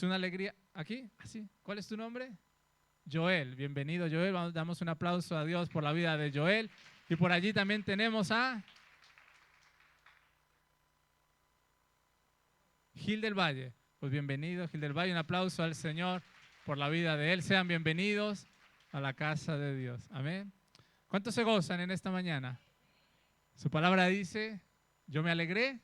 Es una alegría. ¿Aquí? ¿Así? ¿Cuál es tu nombre? Joel. Bienvenido, Joel. Damos un aplauso a Dios por la vida de Joel. Y por allí también tenemos a Gil del Valle. Pues bienvenido, Gil del Valle. Un aplauso al Señor por la vida de él. Sean bienvenidos a la casa de Dios. Amén. ¿Cuántos se gozan en esta mañana? Su palabra dice, yo me alegré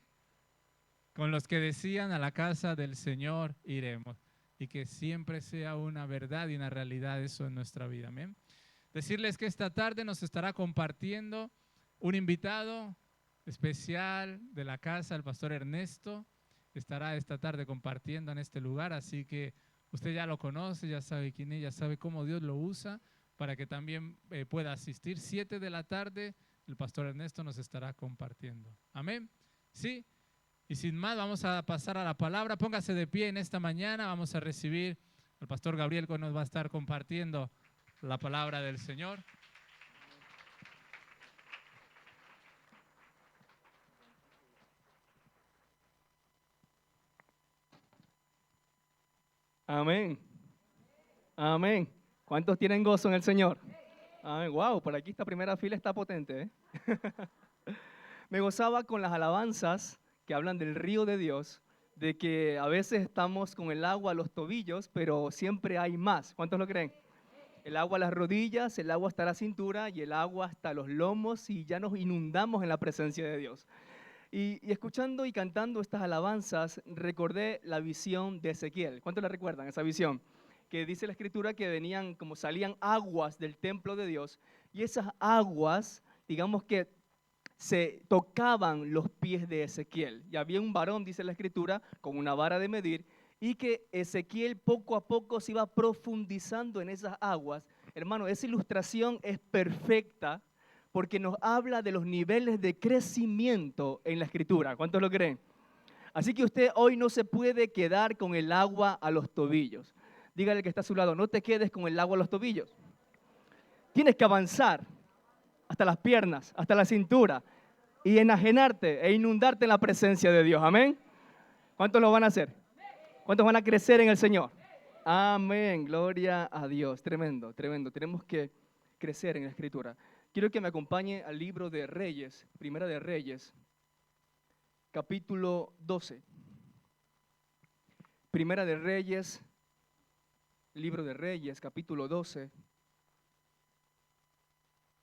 con los que decían a la casa del Señor iremos. Y que siempre sea una verdad y una realidad eso en nuestra vida. Amén. Decirles que esta tarde nos estará compartiendo un invitado especial de la casa, el pastor Ernesto. Estará esta tarde compartiendo en este lugar, así que usted ya lo conoce, ya sabe quién es, ya sabe cómo Dios lo usa para que también pueda asistir. 7 de la tarde, el pastor Ernesto nos estará compartiendo. Amén. ¿Sí? Y sin más, vamos a pasar a la palabra. Póngase de pie en esta mañana. Vamos a recibir al pastor Gabriel que nos va a estar compartiendo la palabra del Señor. Amén. Amén. ¿Cuántos tienen gozo en el Señor? Amén. Wow, por aquí esta primera fila está potente, ¿eh? Me gozaba con las alabanzas que hablan del río de Dios, de que a veces estamos con el agua a los tobillos, pero siempre hay más. ¿Cuántos lo creen? El agua a las rodillas, el agua hasta la cintura y el agua hasta los lomos y ya nos inundamos en la presencia de Dios. Y escuchando y cantando estas alabanzas, recordé la visión de Ezequiel. ¿Cuántos la recuerdan, esa visión? Que dice la Escritura que venían, como salían aguas del templo de Dios, y esas aguas, digamos que se tocaban los pies de Ezequiel. Y había un varón, dice la Escritura, con una vara de medir, y que Ezequiel poco a poco se iba profundizando en esas aguas. Hermano, esa ilustración es perfecta porque nos habla de los niveles de crecimiento en la Escritura. ¿Cuántos lo creen? Así que usted hoy no se puede quedar con el agua a los tobillos. Dígale que está a su lado, no te quedes con el agua a los tobillos. Tienes que avanzar hasta las piernas, hasta la cintura y enajenarte e inundarte en la presencia de Dios. Amén. ¿Cuántos lo van a hacer? ¿Cuántos van a crecer en el Señor? Amén. Gloria a Dios. Tremendo, tremendo. Tenemos que crecer en la Escritura. Quiero que me acompañe al libro de Reyes, Primera de Reyes, capítulo 12. Primera de Reyes, libro de Reyes, capítulo 12.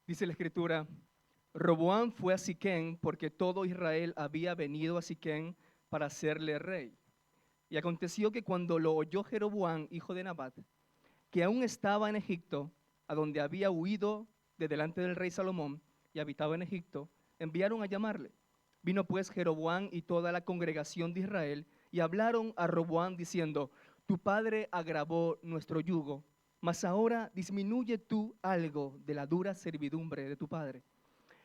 Dice la Escritura, Roboam fue a Siquem porque todo Israel había venido a Siquem para hacerle rey. Y aconteció que cuando lo oyó Jeroboam, hijo de Nabat, que aún estaba en Egipto, a donde había huido de delante del rey Salomón y habitaba en Egipto, enviaron a llamarle. Vino pues Jeroboam y toda la congregación de Israel y hablaron a Roboam diciendo, tu padre agravó nuestro yugo, mas ahora disminuye tú algo de la dura servidumbre de tu padre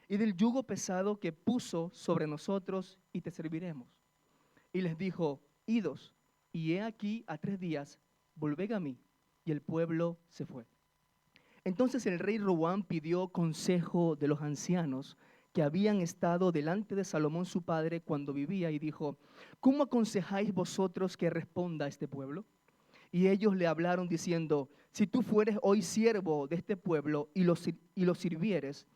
y del yugo pesado que puso sobre nosotros y te serviremos. Y les dijo, idos, y he aquí a 3 días, volved a mí. Y el pueblo se fue. Entonces el rey Roboam pidió consejo de los ancianos que habían estado delante de Salomón su padre cuando vivía y dijo, ¿cómo aconsejáis vosotros que responda a este pueblo? Y ellos le hablaron diciendo, si tú fueres hoy siervo de este pueblo y lo sirvieres,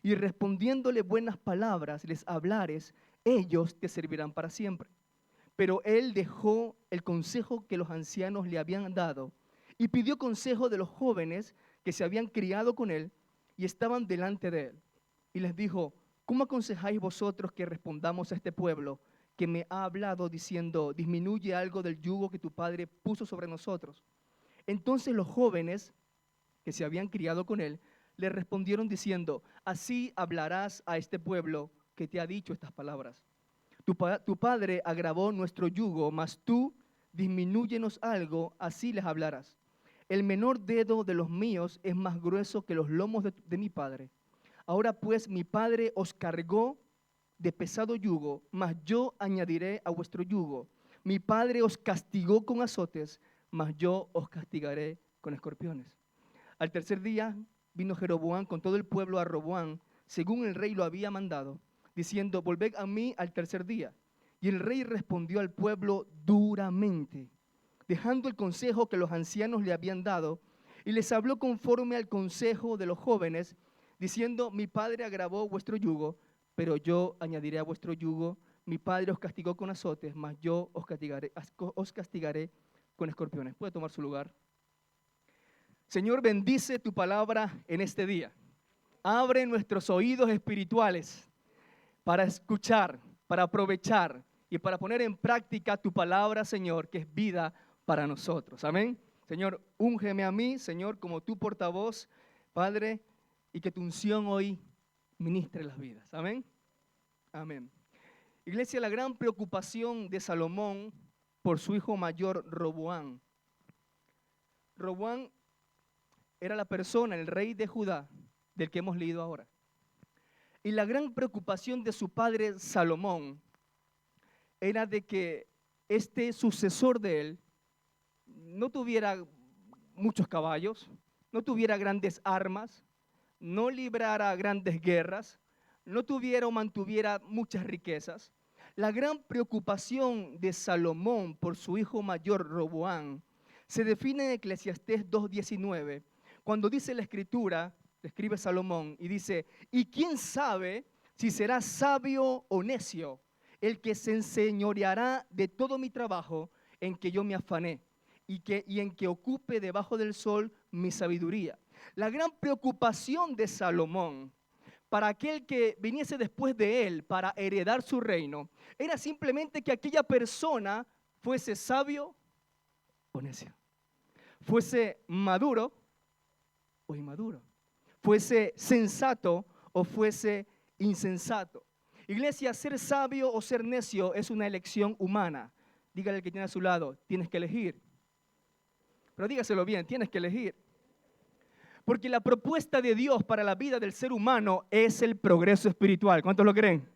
y respondiéndole buenas palabras les hablares, ellos te servirán para siempre. Pero él dejó el consejo que los ancianos le habían dado y pidió consejo de los jóvenes que se habían criado con él y estaban delante de él. Y les dijo, ¿cómo aconsejáis vosotros que respondamos a este pueblo que me ha hablado diciendo, disminuye algo del yugo que tu padre puso sobre nosotros? Entonces los jóvenes que se habían criado con él le respondieron diciendo, así hablarás a este pueblo que te ha dicho estas palabras. Tu padre agravó nuestro yugo, mas tú disminúyenos algo, así les hablarás. El menor dedo de los míos es más grueso que los lomos de mi padre. Ahora pues mi padre os cargó de pesado yugo, mas yo añadiré a vuestro yugo. Mi padre os castigó con azotes, mas yo os castigaré con escorpiones. Al tercer día vino Jeroboam con todo el pueblo a Roboam, según el rey lo había mandado, diciendo, volved a mí al tercer día. Y el rey respondió al pueblo duramente. dejando el consejo que los ancianos le habían dado, y les habló conforme al consejo de los jóvenes, diciendo: mi padre agravó vuestro yugo, pero yo añadiré a vuestro yugo. Mi padre os castigó con azotes, mas yo os castigaré con escorpiones. Puede tomar su lugar. Señor, bendice tu palabra en este día. Abre nuestros oídos espirituales para escuchar, para aprovechar y para poner en práctica tu palabra, Señor, que es vida para nosotros. Amén. Señor, úngeme a mí, Señor, como tu portavoz, Padre, y que tu unción hoy ministre las vidas. Amén. Amén. Iglesia, la gran preocupación de Salomón por su hijo mayor, Roboam. Roboam era la persona, el rey de Judá, del que hemos leído ahora. Y la gran preocupación de su padre Salomón era de que este sucesor de él no tuviera muchos caballos, no tuviera grandes armas, no librara grandes guerras, no tuviera o mantuviera muchas riquezas. La gran preocupación de Salomón por su hijo mayor, Roboam, se define en Eclesiastés 2:19, cuando dice la Escritura, escribe Salomón y dice: ¿y quién sabe si será sabio o necio el que se enseñoreará de todo mi trabajo en que yo me afané y en que ocupe debajo del sol mi sabiduría? La gran preocupación de Salomón para aquel que viniese después de él para heredar su reino era simplemente que aquella persona fuese sabio o necio, fuese maduro o inmaduro, fuese sensato o fuese insensato. Iglesia, ser sabio o ser necio es una elección humana. Dígale al que tiene a su lado: tienes que elegir. Pero dígaselo bien: tienes que elegir. Porque la propuesta de Dios para la vida del ser humano es el progreso espiritual. ¿Cuántos lo creen?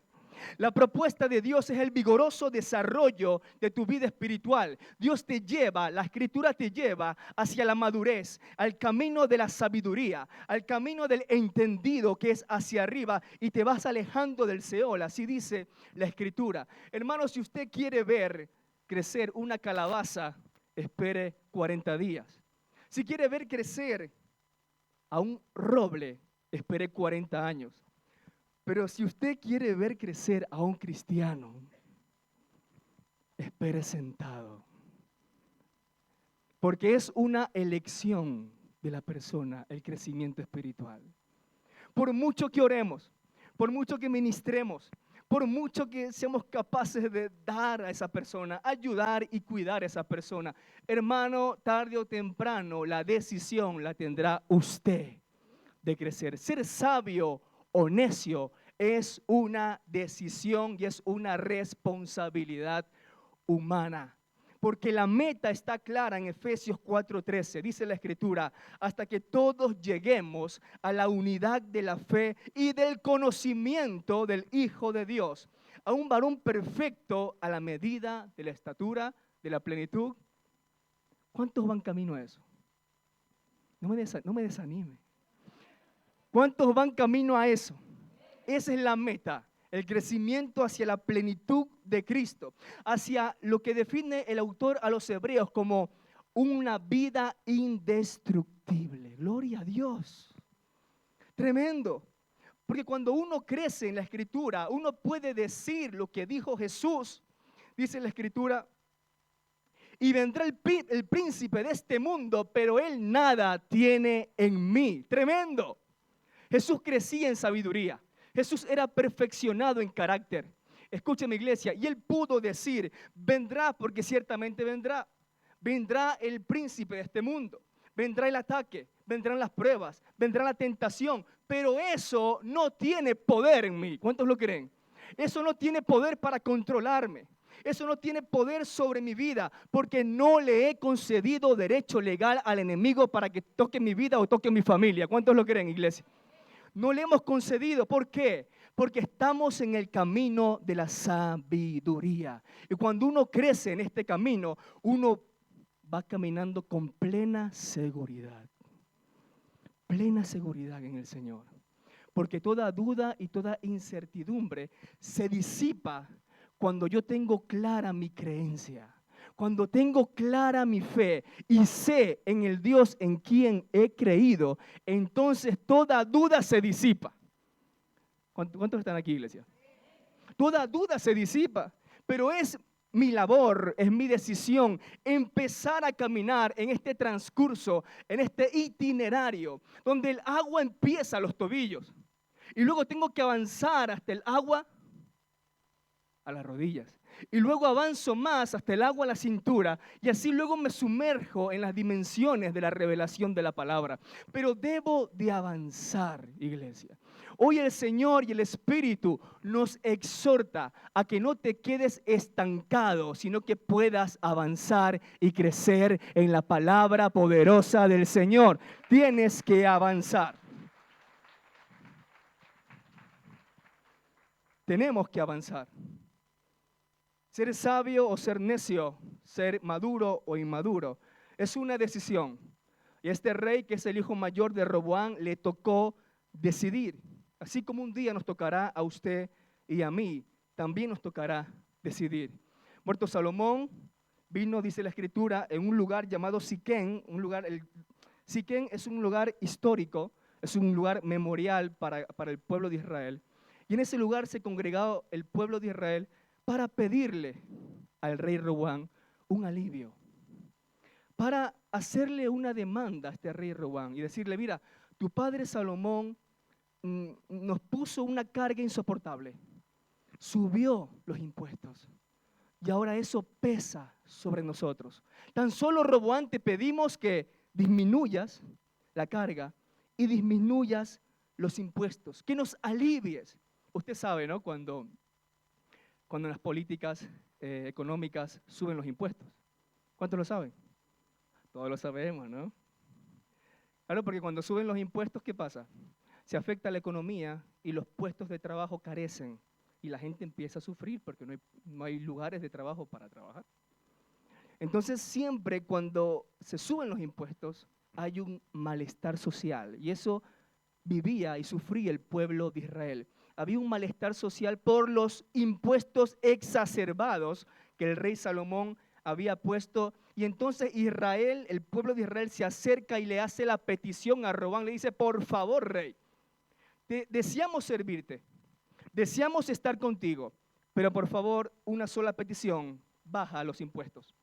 La propuesta de Dios es el vigoroso desarrollo de tu vida espiritual. Dios te lleva, la Escritura te lleva hacia la madurez, al camino de la sabiduría, al camino del entendido, que es hacia arriba, y te vas alejando del Seol. Así dice la Escritura. Hermano, si usted quiere ver crecer una calabaza, espere 40 días. Si quiere ver crecer a un roble, espere 40 años. Pero si usted quiere ver crecer a un cristiano, espere sentado. Porque es una elección de la persona el crecimiento espiritual. Por mucho que oremos, por mucho que ministremos, por mucho que seamos capaces de dar a esa persona, ayudar y cuidar a esa persona, hermano, tarde o temprano la decisión la tendrá usted de crecer. Ser sabio o necio es una decisión y es una responsabilidad humana. Porque la meta está clara en Efesios 4:13. Dice la Escritura: hasta que todos lleguemos a la unidad de la fe y del conocimiento del Hijo de Dios, a un varón perfecto a la medida de la estatura, de la plenitud. ¿Cuántos van camino a eso? No me desanime. ¿Cuántos van camino a eso? Esa es la meta, el crecimiento hacia la plenitud de Cristo, hacia lo que define el autor a los hebreos como una vida indestructible. Gloria a Dios. Tremendo. Porque cuando uno crece en la Escritura, uno puede decir lo que dijo Jesús. Dice la Escritura: y vendrá el príncipe de este mundo, pero él nada tiene en mí. Tremendo. Jesús crecía en sabiduría. Jesús era perfeccionado en carácter. Escúcheme, iglesia, y él pudo decir: vendrá, porque ciertamente vendrá. Vendrá el príncipe de este mundo. Vendrá el ataque, vendrán las pruebas, vendrá la tentación. Pero eso no tiene poder en mí. ¿Cuántos lo creen? Eso no tiene poder para controlarme. Eso no tiene poder sobre mi vida, porque no le he concedido derecho legal al enemigo para que toque mi vida o toque mi familia. ¿Cuántos lo creen, iglesia? No le hemos concedido. ¿Por qué? Porque estamos en el camino de la sabiduría. Y cuando uno crece en este camino, uno va caminando con plena seguridad. Plena seguridad en el Señor. Porque toda duda y toda incertidumbre se disipa cuando yo tengo clara mi creencia. cuando tengo clara mi fe y sé en el Dios en quien he creído, entonces toda duda se disipa. ¿Cuántos están aquí, iglesia? Toda duda se disipa, pero es mi labor, es mi decisión empezar a caminar en este transcurso, en este itinerario, donde el agua empieza a los tobillos y luego tengo que avanzar hasta el agua a las rodillas. Y luego avanzo más hasta el agua a la cintura y así luego me sumerjo en las dimensiones de la revelación de la palabra. Pero debo de avanzar, iglesia. Hoy el Señor y el Espíritu nos exhorta a que no te quedes estancado, sino que puedas avanzar y crecer en la palabra poderosa del Señor. Tienes que avanzar. Tenemos que avanzar. Ser sabio o ser necio, ser maduro o inmaduro, es una decisión. Y a este rey, que es el hijo mayor de Roboam, le tocó decidir. Así como un día nos tocará a usted y a mí, también nos tocará decidir. Muerto Salomón, vino, dice la Escritura, en un lugar llamado Siquén. Siquén es un lugar histórico, es un lugar memorial para el pueblo de Israel. Y en ese lugar se congregaba el pueblo de Israel para pedirle al rey Roboam un alivio, para hacerle una demanda a este rey Roboam y decirle: mira, tu padre Salomón nos puso una carga insoportable, subió los impuestos y ahora eso pesa sobre nosotros. Tan solo, Roboam, te pedimos que disminuyas la carga y disminuyas los impuestos, que nos alivies. Usted sabe, ¿no? Cuando en las políticas económicas suben los impuestos. ¿Cuántos lo saben? Todos lo sabemos, ¿no? Claro, porque cuando suben los impuestos, ¿qué pasa? Se afecta la economía y los puestos de trabajo carecen y la gente empieza a sufrir porque no hay lugares de trabajo para trabajar. Entonces, siempre cuando se suben los impuestos, hay un malestar social y eso vivía y sufría el pueblo de Israel. Había un malestar social por los impuestos exacerbados que el rey Salomón había puesto. Y entonces Israel, el pueblo de Israel, se acerca y le hace la petición a Roboam. Le dice: por favor, rey, deseamos servirte, deseamos estar contigo, pero por favor, una sola petición: baja los impuestos.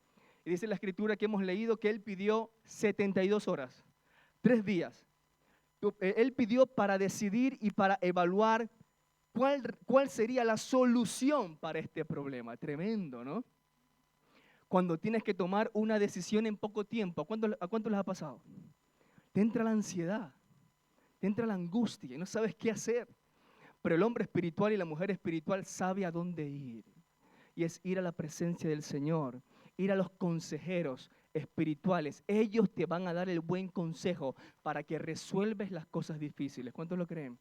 Y dice la Escritura que hemos leído que él pidió 72 horas, 3 días. Él pidió para decidir y para evaluar cuál sería la solución para este problema. Tremendo, ¿no? Cuando tienes que tomar una decisión en poco tiempo, ¿a cuánto les ha pasado? Te entra la ansiedad, te entra la angustia y no sabes qué hacer. Pero el hombre espiritual y la mujer espiritual sabe a dónde ir. Y es ir a la presencia del Señor, ir a los consejeros espirituales. Ellos te van a dar el buen consejo para que resuelves las cosas difíciles. ¿Cuántos lo creen?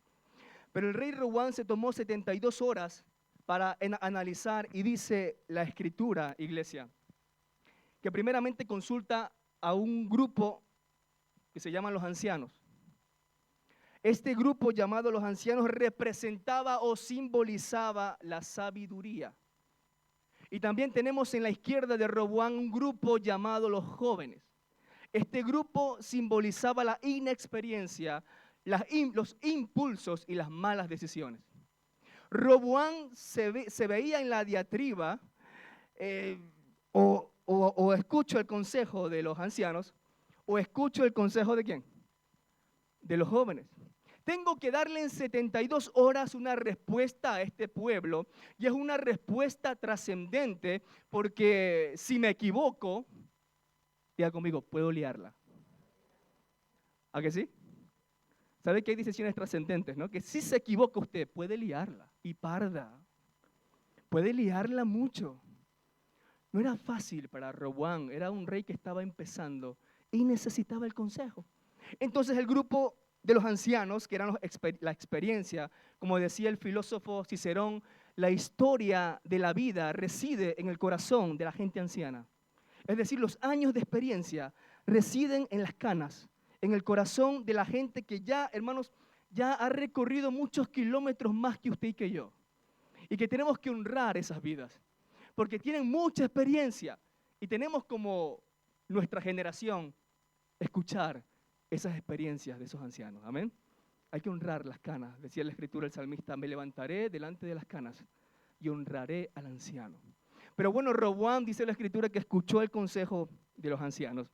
Pero el rey Roboam se tomó 72 horas para analizar, y dice la Escritura, iglesia, que primeramente consulta a un grupo que se llaman los ancianos. Este grupo llamado los ancianos representaba o simbolizaba la sabiduría. Y también tenemos en la izquierda de Roboam un grupo llamado los jóvenes. Este grupo simbolizaba la inexperiencia, los impulsos y las malas decisiones. Roboam se veía en la diatriba, o escucho el consejo de los ancianos, o escucho el consejo ¿de quién? De los jóvenes. Tengo que darle en 72 horas una respuesta a este pueblo, y es una respuesta trascendente, porque si me equivoco, diga conmigo, puedo liarla. ¿A que sí? ¿Sabe que hay decisiones trascendentes, no? Que si se equivoca usted, puede liarla, y parda. Puede liarla mucho. No era fácil para Roboam, era un rey que estaba empezando y necesitaba el consejo. Entonces el grupo de los ancianos, que eran la experiencia, como decía el filósofo Cicerón, la historia de la vida reside en el corazón de la gente anciana. Es decir, los años de experiencia residen en las canas, en el corazón de la gente que ya, hermanos, ya ha recorrido muchos kilómetros más que usted y que yo. Y que tenemos que honrar esas vidas, porque tienen mucha experiencia Y tenemos como nuestra generación escuchar esas experiencias de esos ancianos. Amén. Hay que honrar las canas. Decía la Escritura el salmista, me levantaré delante de las canas y honraré al anciano. Pero bueno, Roboam, dice la Escritura, que escuchó el consejo de los ancianos.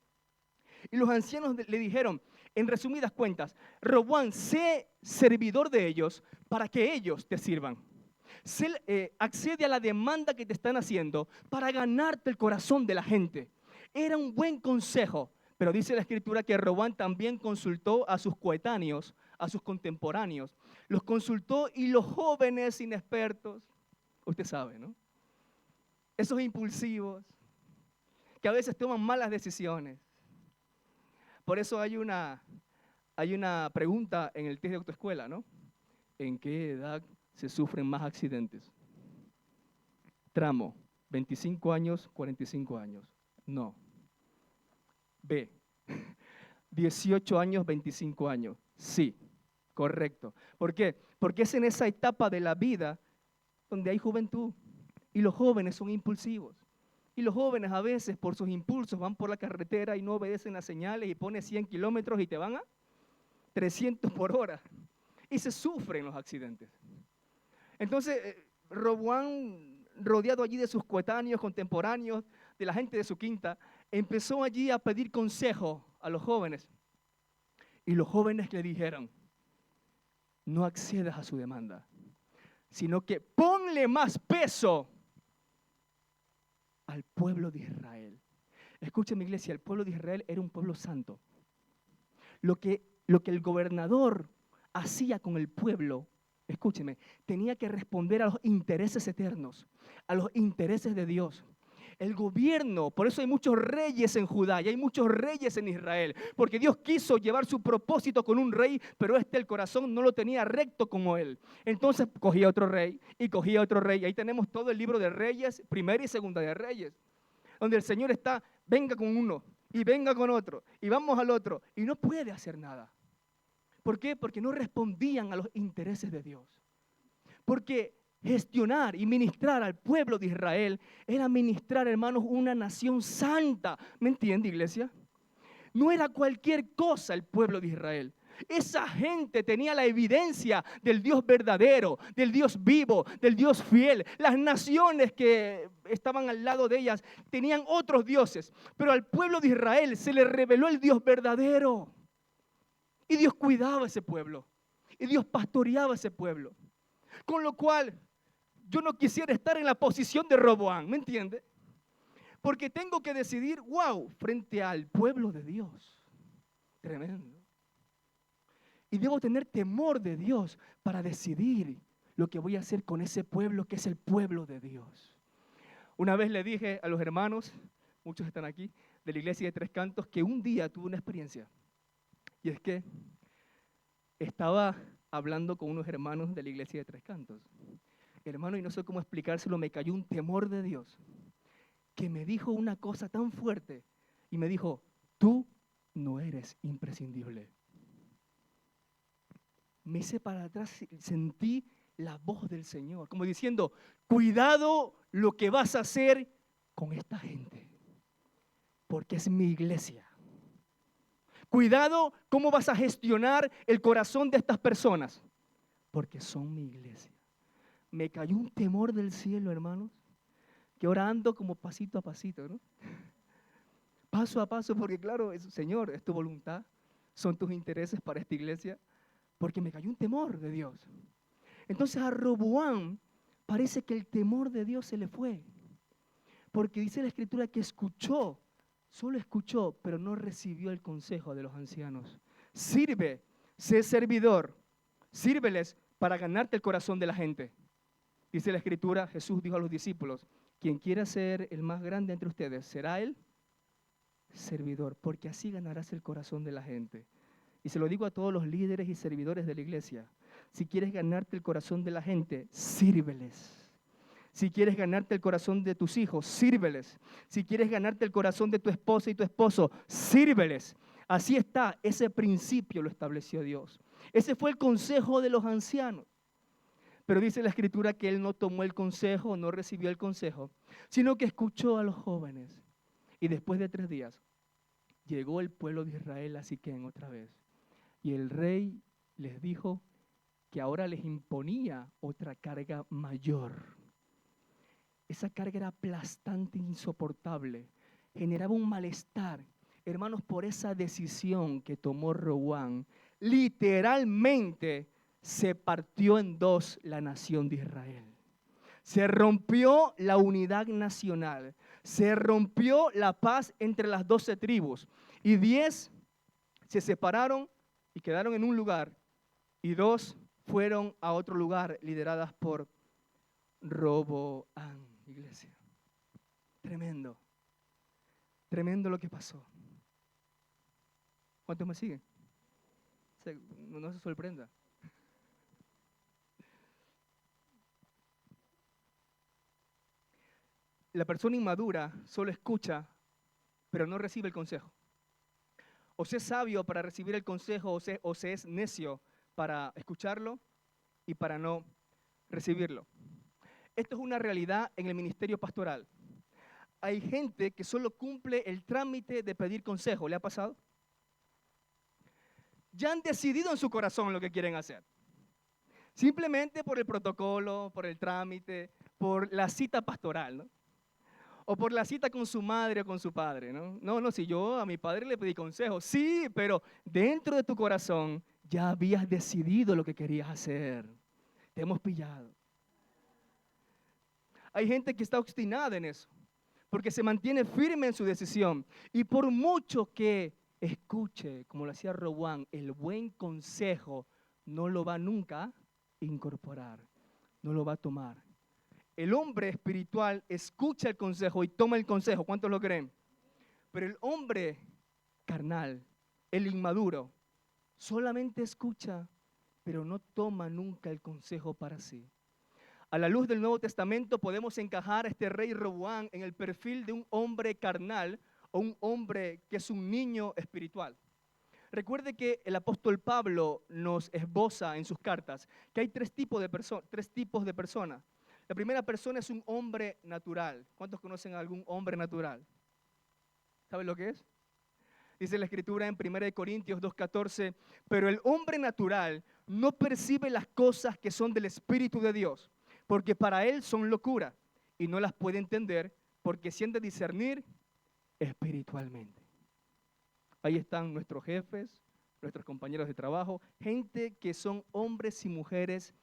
Y los ancianos le dijeron, en resumidas cuentas, Roboam, sé servidor de ellos para que ellos te sirvan. Accede a la demanda que te están haciendo para ganarte el corazón de la gente. Era un buen consejo, pero dice la Escritura que Roboam también consultó a sus coetáneos, a sus contemporáneos. Los consultó y los jóvenes inexpertos, usted sabe, ¿no? Esos impulsivos, que a veces toman malas decisiones. Por eso hay una pregunta en el test de autoescuela, ¿no? ¿En qué edad se sufren más accidentes? Tramo, 25 años, 45 años. No. B, 18 años, 25 años. Sí, correcto. ¿Por qué? Porque es en esa etapa de la vida donde hay juventud. Y los jóvenes son impulsivos. Y los jóvenes a veces por sus impulsos van por la carretera y no obedecen las señales y ponen 100 kilómetros y te van a 300 por hora. Y se sufren los accidentes. Entonces, Roboam, rodeado allí de sus coetáneos, contemporáneos, de la gente de su quinta, empezó allí a pedir consejo a los jóvenes. Y los jóvenes le dijeron, no accedas a su demanda, sino que ponle más peso al pueblo de Israel. Escúchame, iglesia, el pueblo de Israel era un pueblo santo. Lo que el gobernador hacía con el pueblo, escúcheme, tenía que responder a los intereses eternos, a los intereses de Dios. El gobierno, por eso hay muchos reyes en Judá y hay muchos reyes en Israel, porque Dios quiso llevar su propósito con un rey, pero el corazón no lo tenía recto como él. Entonces cogía otro rey y cogía otro rey. Ahí tenemos todo el libro de Reyes, primera y segunda de Reyes, donde el Señor está, venga con uno y venga con otro y vamos al otro y no puede hacer nada. ¿Por qué? Porque no respondían a los intereses de Dios. Porque gestionar y ministrar al pueblo de Israel era ministrar, hermanos, una nación santa. ¿Me entiende, iglesia? No era cualquier cosa el pueblo de Israel. Esa gente tenía la evidencia del Dios verdadero, del Dios vivo, del Dios fiel. Las naciones que estaban al lado de ellas tenían otros dioses, pero al pueblo de Israel se le reveló el Dios verdadero. Y Dios cuidaba a ese pueblo. Y Dios pastoreaba a ese pueblo. Con lo cual, yo no quisiera estar en la posición de Roboam, ¿me entiende? Porque tengo que decidir, wow, frente al pueblo de Dios. Tremendo. Y debo tener temor de Dios para decidir lo que voy a hacer con ese pueblo que es el pueblo de Dios. Una vez le dije a los hermanos, muchos están aquí, de la iglesia de Tres Cantos, que un día tuve una experiencia. Y es que estaba hablando con unos hermanos de la iglesia de Tres Cantos. Hermano, y no sé cómo explicárselo, me cayó un temor de Dios, que me dijo una cosa tan fuerte, y me dijo, tú no eres imprescindible. Me hice para atrás, sentí la voz del Señor, como diciendo, cuidado lo que vas a hacer con esta gente, porque es mi iglesia. Cuidado cómo vas a gestionar el corazón de estas personas, porque son mi iglesia. Me cayó un temor del cielo, hermanos, que ahora ando como pasito a pasito, ¿no? Paso a paso, porque claro, Señor, es tu voluntad, son tus intereses para esta iglesia, porque me cayó un temor de Dios. Entonces a Roboam parece que el temor de Dios se le fue, porque dice la Escritura que escuchó, solo escuchó, pero no recibió el consejo de los ancianos. Sirve, sé servidor, sírveles para ganarte el corazón de la gente. Dice la Escritura, Jesús dijo a los discípulos, quien quiera ser el más grande entre ustedes, será el servidor, porque así ganarás el corazón de la gente. Y se lo digo a todos los líderes y servidores de la iglesia, si quieres ganarte el corazón de la gente, sírveles. Si quieres ganarte el corazón de tus hijos, sírveles. Si quieres ganarte el corazón de tu esposa y tu esposo, sírveles. Así está, ese principio lo estableció Dios. Ese fue el consejo de los ancianos. Pero dice la Escritura que él no tomó el consejo, no recibió el consejo, sino que escuchó a los jóvenes. Y después de 3 días, llegó el pueblo de Israel a Siquén otra vez. Y el rey les dijo que ahora les imponía otra carga mayor. Esa carga era aplastante, insoportable. Generaba un malestar. Hermanos, por esa decisión que tomó Roboam, literalmente se partió en dos la nación de Israel. Se rompió la unidad nacional. Se rompió la paz entre las 12 tribus. Y 10 se separaron y quedaron en un lugar. Y 2 fueron a otro lugar, lideradas por Roboam, iglesia. Tremendo. Tremendo lo que pasó. ¿Cuántos me siguen? No se sorprenda. La persona inmadura solo escucha, pero no recibe el consejo. O se es sabio para recibir el consejo, o se es necio para escucharlo y para no recibirlo. Esto es una realidad en el ministerio pastoral. Hay gente que solo cumple el trámite de pedir consejo. ¿Le ha pasado? Ya han decidido en su corazón lo que quieren hacer. Simplemente por el protocolo, por el trámite, por la cita pastoral, ¿no? O por la cita con su madre o con su padre, ¿no? No, si yo a mi padre le pedí consejo, sí, pero dentro de tu corazón ya habías decidido lo que querías hacer. Te hemos pillado. Hay gente que está obstinada en eso, porque se mantiene firme en su decisión. Y por mucho que escuche, como lo hacía Roboam, el buen consejo, no lo va nunca a incorporar, no lo va a tomar. El hombre espiritual escucha el consejo y toma el consejo. ¿Cuántos lo creen? Pero el hombre carnal, el inmaduro, solamente escucha, pero no toma nunca el consejo para sí. A la luz del Nuevo Testamento podemos encajar a este rey Roboam en el perfil de un hombre carnal o un hombre que es un niño espiritual. Recuerde que el apóstol Pablo nos esboza en sus cartas que hay tres tipos de personas. La primera persona es un hombre natural. ¿Cuántos conocen a algún hombre natural? ¿Saben lo que es? Dice la Escritura en 1 Corintios 2:14, pero el hombre natural no percibe las cosas que son del Espíritu de Dios, porque para él son locura y no las puede entender porque se han de discernir espiritualmente. Ahí están nuestros jefes, nuestros compañeros de trabajo, gente que son hombres y mujeres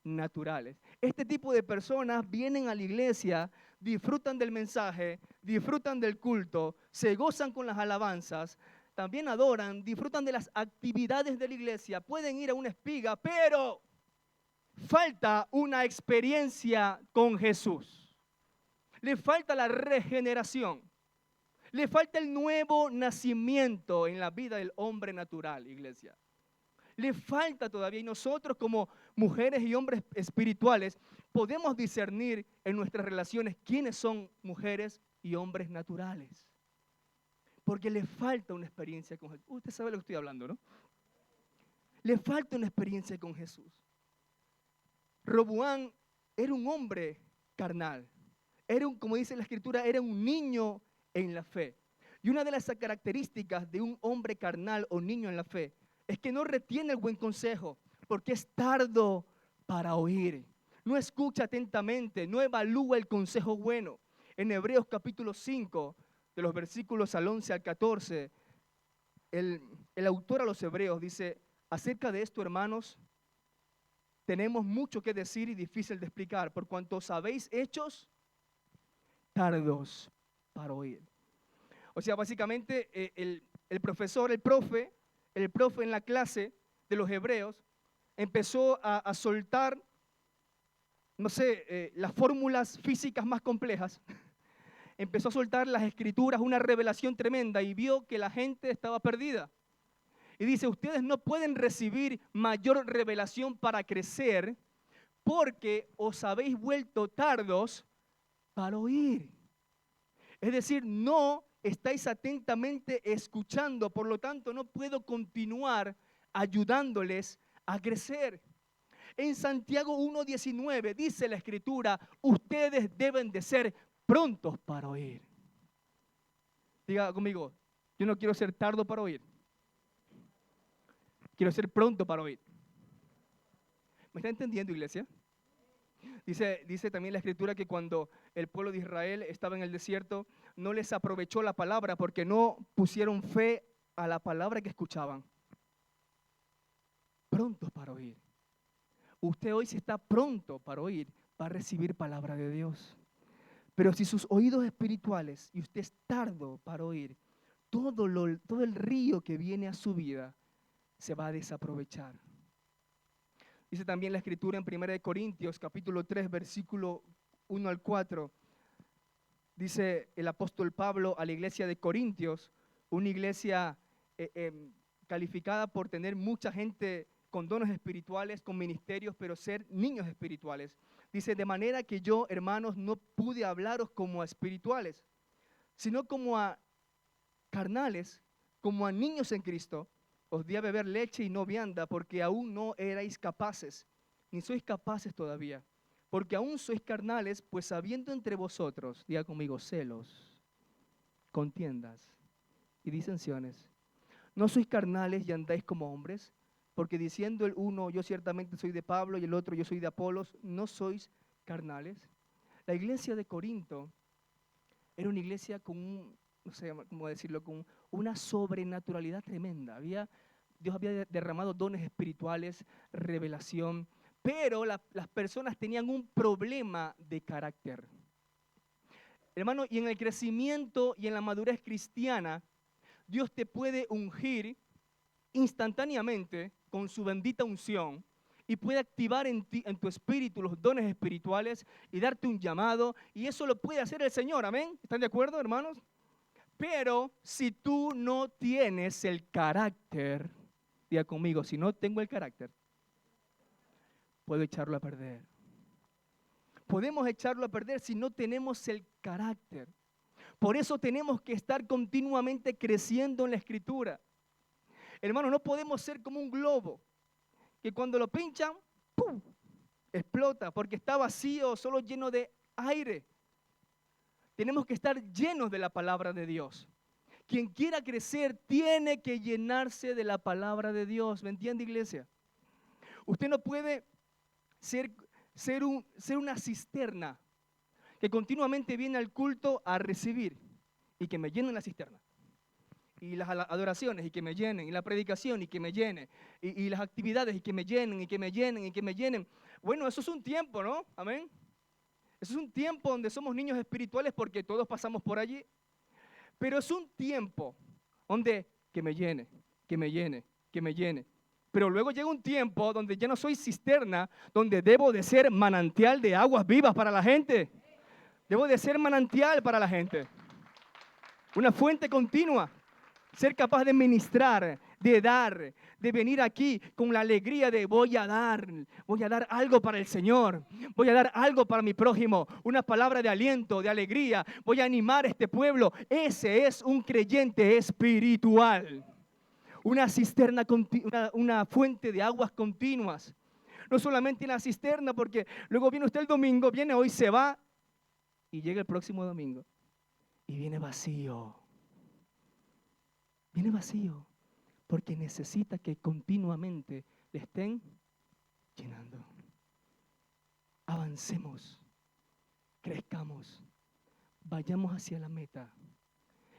naturales. Este tipo de personas vienen a la iglesia, disfrutan del mensaje, disfrutan del culto, se gozan con las alabanzas, también adoran, disfrutan de las actividades de la iglesia, pueden ir a una espiga, pero falta una experiencia con Jesús. Le falta la regeneración. Le falta el nuevo nacimiento en la vida del hombre natural, iglesia. Le falta todavía, y nosotros como mujeres y hombres espirituales podemos discernir en nuestras relaciones quiénes son mujeres y hombres naturales. Porque le falta una experiencia con Jesús. Usted sabe lo que estoy hablando, ¿no? Le falta una experiencia con Jesús. Roboam era un hombre carnal. Como dice la Escritura, era un niño en la fe. Y una de las características de un hombre carnal o niño en la fe es que no retiene el buen consejo, porque es tardo para oír. No escucha atentamente, no evalúa el consejo bueno. En Hebreos capítulo 5, de los versículos al 11 al 14, el autor a los Hebreos dice, acerca de esto, hermanos, tenemos mucho que decir y difícil de explicar, por cuanto os habéis hechos tardos para oír. O sea, básicamente el profe en la clase de los hebreos empezó a soltar, las fórmulas físicas más complejas. Empezó a soltar las escrituras, una revelación tremenda, y vio que la gente estaba perdida. Y dice, ustedes no pueden recibir mayor revelación para crecer porque os habéis vuelto tardos para oír. Es decir, no estáis atentamente escuchando, por lo tanto no puedo continuar ayudándoles a crecer. En Santiago 1:19 dice la Escritura, ustedes deben de ser prontos para oír. Diga conmigo, yo no quiero ser tardo para oír. Quiero ser pronto para oír. ¿Me está entendiendo, iglesia? Dice también la Escritura que cuando el pueblo de Israel estaba en el desierto, no les aprovechó la palabra porque no pusieron fe a la palabra que escuchaban. Prontos para oír. Usted hoy, si está pronto para oír, va a recibir palabra de Dios. Pero si sus oídos espirituales y usted es tardo para oír, todo el río que viene a su vida se va a desaprovechar. Dice también la Escritura en 1 Corintios, capítulo 3, versículo 1 al 4. Dice el apóstol Pablo a la iglesia de Corintios, una iglesia calificada por tener mucha gente con dones espirituales, con ministerios, pero ser niños espirituales. Dice, de manera que yo, hermanos, no pude hablaros como a espirituales, sino como a carnales, como a niños en Cristo. Os di a beber leche y no vianda, porque aún no erais capaces, ni sois capaces todavía. Porque aún sois carnales, pues habiendo entre vosotros, diga conmigo, celos, contiendas y disensiones. No sois carnales y andáis como hombres, porque diciendo el uno, yo ciertamente soy de Pablo, y el otro, yo soy de Apolos, no sois carnales. La iglesia de Corinto era una iglesia con no sé cómo decirlo, con una sobrenaturalidad tremenda. Dios había derramado dones espirituales, revelación, pero las personas tenían un problema de carácter. Hermano, y en el crecimiento y en la madurez cristiana, Dios te puede ungir instantáneamente con su bendita unción y puede activar en tu espíritu los dones espirituales y darte un llamado, y eso lo puede hacer el Señor, amén. ¿Están de acuerdo, hermanos? Pero si tú no tienes el carácter, diga conmigo, si no tengo el carácter, puedo echarlo a perder. Podemos echarlo a perder si no tenemos el carácter. Por eso tenemos que estar continuamente creciendo en la Escritura. Hermano, no podemos ser como un globo, que cuando lo pinchan, ¡pum!, explota, porque está vacío, solo lleno de aire. Tenemos que estar llenos de la palabra de Dios. Quien quiera crecer tiene que llenarse de la palabra de Dios. ¿Me entiende, iglesia? Usted no puede ser una cisterna que continuamente viene al culto a recibir y que me llenen la cisterna. Y las adoraciones y que me llenen, y la predicación y que me llene, y las actividades y que me llenen, y que me llenen, y que me llenen. Bueno, eso es un tiempo, ¿no? Amén. Eso es un tiempo donde somos niños espirituales porque todos pasamos por allí. Pero es un tiempo donde que me llene, que me llene, que me llene. Pero luego llega un tiempo donde ya no soy cisterna, donde debo de ser manantial de aguas vivas para la gente. Debo de ser manantial para la gente. Una fuente continua. Ser capaz de ministrar, de dar, de venir aquí con la alegría de voy a dar algo para el Señor, voy a dar algo para mi prójimo, una palabra de aliento, de alegría, voy a animar a este pueblo. Ese es un creyente espiritual, una cisterna, una fuente de aguas continuas. No solamente una cisterna, porque luego viene usted el domingo, viene hoy, se va y llega el próximo domingo y viene vacío. Viene vacío porque necesita que continuamente le estén llenando. Avancemos, crezcamos, vayamos hacia la meta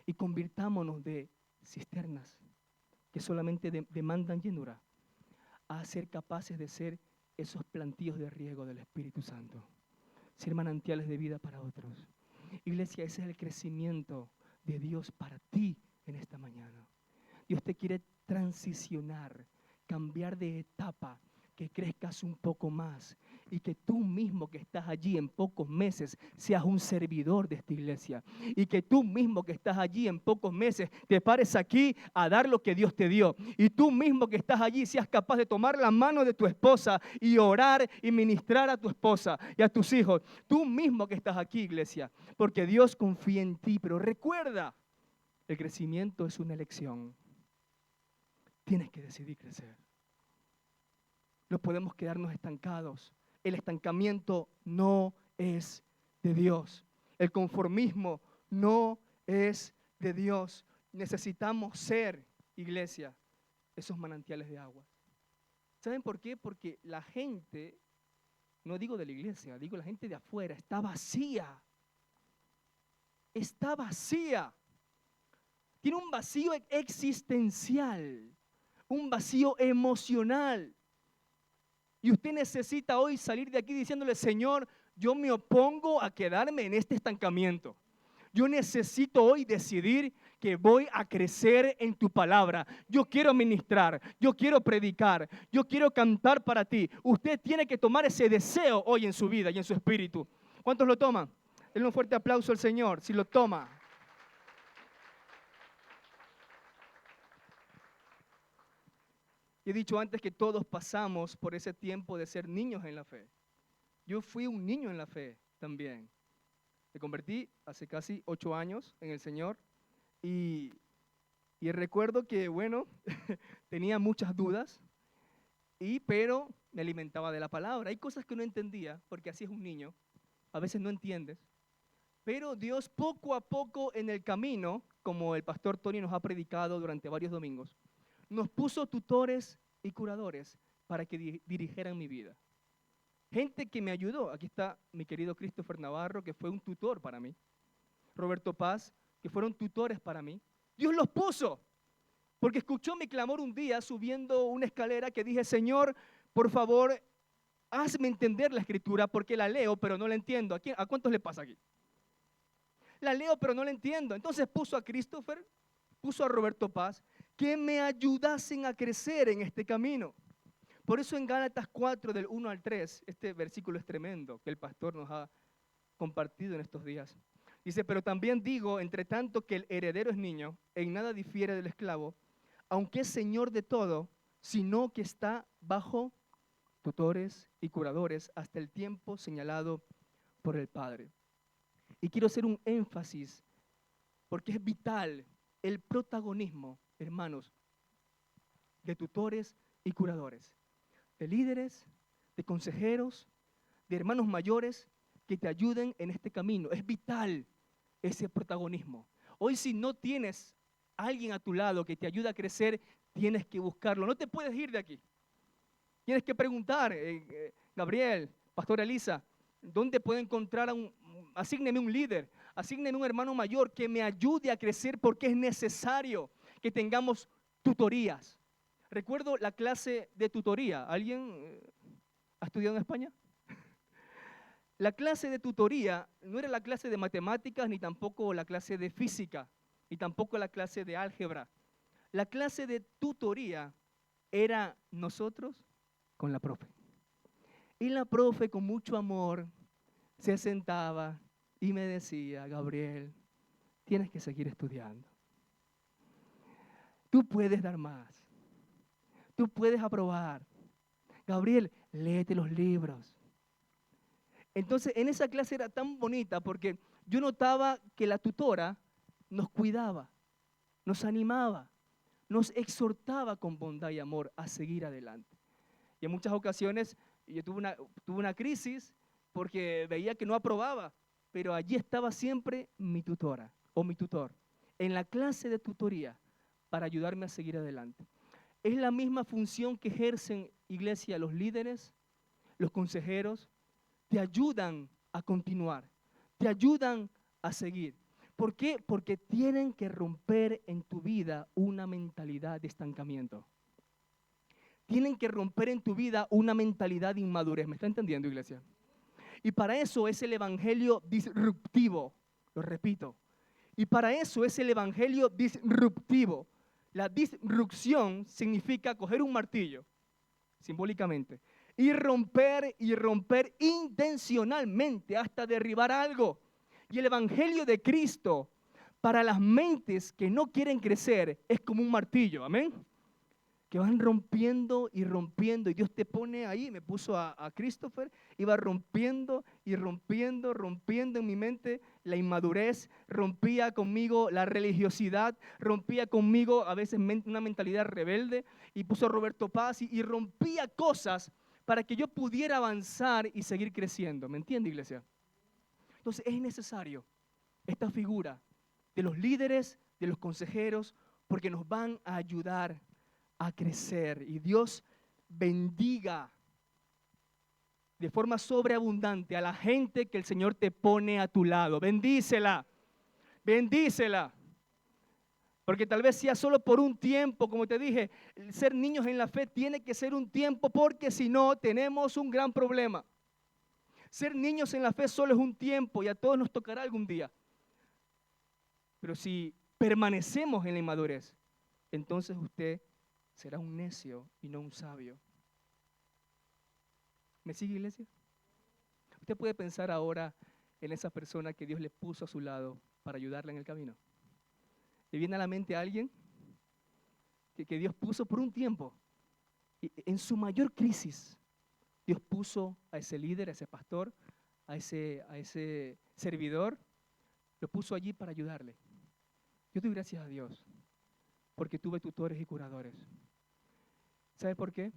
y convirtámonos de cisternas que solamente demandan llenura a ser capaces de ser esos plantíos de riego del Espíritu Santo, ser manantiales de vida para otros. Iglesia, ese es el crecimiento de Dios para ti en esta mañana. Dios te quiere transicionar, cambiar de etapa, que crezcas un poco más y que tú mismo que estás allí en pocos meses seas un servidor de esta iglesia, y que tú mismo que estás allí en pocos meses te pares aquí a dar lo que Dios te dio, y tú mismo que estás allí seas capaz de tomar la mano de tu esposa y orar y ministrar a tu esposa y a tus hijos. Tú mismo que estás aquí, iglesia, porque Dios confía en ti. Pero recuerda, el crecimiento es una elección. Tienes que decidir crecer. No podemos quedarnos estancados. El estancamiento no es de Dios. El conformismo no es de Dios, necesitamos ser, iglesia, esos manantiales de agua. ¿Saben por qué? Porque la gente, no digo de la iglesia, digo la gente de afuera, está vacía. Está vacía. Tiene un vacío existencial, un vacío emocional. Y usted necesita hoy salir de aquí diciéndole, Señor, yo me opongo a quedarme en este estancamiento. Yo necesito hoy decidir que voy a crecer en tu palabra. Yo quiero ministrar, yo quiero predicar, yo quiero cantar para ti. Usted tiene que tomar ese deseo hoy en su vida y en su espíritu. ¿Cuántos lo toman? Denle un fuerte aplauso al Señor si lo toma. He dicho antes que todos pasamos por ese tiempo de ser niños en la fe. Yo fui un niño en la fe también. Me convertí hace casi 8 años en el Señor y recuerdo que, bueno, tenía muchas dudas, pero me alimentaba de la palabra. Hay cosas que no entendía, porque así es un niño, a veces no entiendes, pero Dios poco a poco en el camino, como el pastor Tony nos ha predicado durante varios domingos, nos puso tutores y curadores para que dirigieran mi vida. Gente que me ayudó. Aquí está mi querido Christopher Navarro, que fue un tutor para mí. Roberto Paz, que fueron tutores para mí. Dios los puso, porque escuchó mi clamor un día subiendo una escalera que dije, Señor, por favor, hazme entender la escritura, porque la leo, pero no la entiendo. ¿A cuántos le pasa aquí? La leo, pero no la entiendo. Entonces puso a Christopher, puso a Roberto Paz, que me ayudasen a crecer en este camino. Por eso en Gálatas 4, del 1 al 3, este versículo es tremendo que el pastor nos ha compartido en estos días. Dice, pero también digo, entre tanto que el heredero es niño, en nada difiere del esclavo, aunque es señor de todo, sino que está bajo tutores y curadores hasta el tiempo señalado por el Padre. Y quiero hacer un énfasis, porque es vital el protagonismo, hermanos, de tutores y curadores, de líderes, de consejeros, de hermanos mayores que te ayuden en este camino. Es vital ese protagonismo. Hoy si no tienes a alguien a tu lado que te ayude a crecer, tienes que buscarlo. No te puedes ir de aquí. Tienes que preguntar, Gabriel, Pastora Elisa, ¿dónde puedo encontrar asígneme un líder, asígneme un hermano mayor que me ayude a crecer, porque es necesario que tengamos tutorías. Recuerdo la clase de tutoría. ¿Alguien ha estudiado en España? La clase de tutoría no era la clase de matemáticas, ni tampoco la clase de física, ni tampoco la clase de álgebra. La clase de tutoría era nosotros con la profe. Y la profe con mucho amor se sentaba y me decía, Gabriel, tienes que seguir estudiando. Tú puedes dar más. Tú puedes aprobar. Gabriel, léete los libros. Entonces, en esa clase era tan bonita porque yo notaba que la tutora nos cuidaba, nos animaba, nos exhortaba con bondad y amor a seguir adelante. Y en muchas ocasiones yo tuve una crisis porque veía que no aprobaba, pero allí estaba siempre mi tutora o mi tutor en la clase de tutoría para ayudarme a seguir adelante. Es la misma función que ejercen, iglesia, los líderes, los consejeros. Te ayudan a continuar, te ayudan a seguir. ¿Por qué? Porque tienen que romper en tu vida una mentalidad de estancamiento. Tienen que romper en tu vida una mentalidad de inmadurez. ¿Me está entendiendo, iglesia? Y para eso es el evangelio disruptivo, lo repito. Y para eso es el evangelio disruptivo. La disrupción significa coger un martillo, simbólicamente, y romper intencionalmente hasta derribar algo. Y el evangelio de Cristo para las mentes que no quieren crecer es como un martillo, amén, que van rompiendo y rompiendo, y Dios te pone ahí. Me puso a Christopher, iba rompiendo y rompiendo en mi mente la inmadurez, rompía conmigo la religiosidad, rompía conmigo a veces una mentalidad rebelde, y puso a Roberto Paz y rompía cosas para que yo pudiera avanzar y seguir creciendo. ¿Me entiende, iglesia? Entonces es necesario esta figura de los líderes, de los consejeros, porque nos van a ayudar a crecer. Y Dios bendiga de forma sobreabundante a la gente que el Señor te pone a tu lado. Bendícela, bendícela. Porque tal vez sea solo por un tiempo, como te dije, ser niños en la fe tiene que ser un tiempo, porque si no tenemos un gran problema. Ser niños en la fe solo es un tiempo y a todos nos tocará algún día. Pero si permanecemos en la inmadurez, entonces usted será un necio y no un sabio. ¿Me sigue, iglesia? Usted puede pensar ahora en esa persona que Dios le puso a su lado para ayudarla en el camino. ¿Le viene a la mente a alguien que Dios puso por un tiempo? Y en su mayor crisis, Dios puso a ese líder, a ese pastor, a ese servidor, lo puso allí para ayudarle. Yo doy gracias a Dios porque tuve tutores y curadores. ¿Sabe por qué?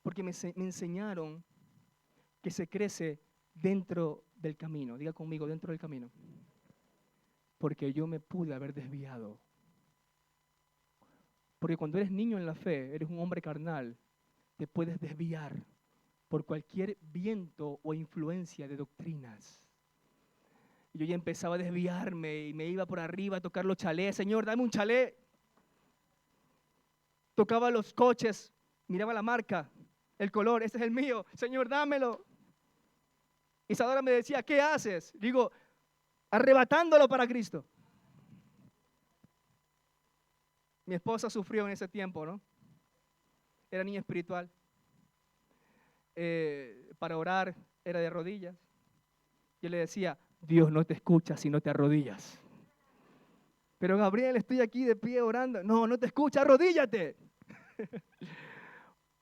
Porque me enseñaron que se crece dentro del camino. Diga conmigo, dentro del camino. Porque yo me pude haber desviado. Porque cuando eres niño en la fe, eres un hombre carnal, te puedes desviar por cualquier viento o influencia de doctrinas. Y yo ya empezaba a desviarme y me iba por arriba a tocar los chalés. Señor, dame un chalé. Tocaba los coches, miraba la marca, el color, este es el mío. Señor, dámelo. Isadora me decía, ¿qué haces? Digo, arrebatándolo para Cristo. Mi esposa sufrió en ese tiempo, ¿no? Era niña espiritual. Para orar era de rodillas. Yo le decía, Dios no te escucha si no te arrodillas. Pero Gabriel, estoy aquí de pie orando. No, no te escucha, arrodíllate.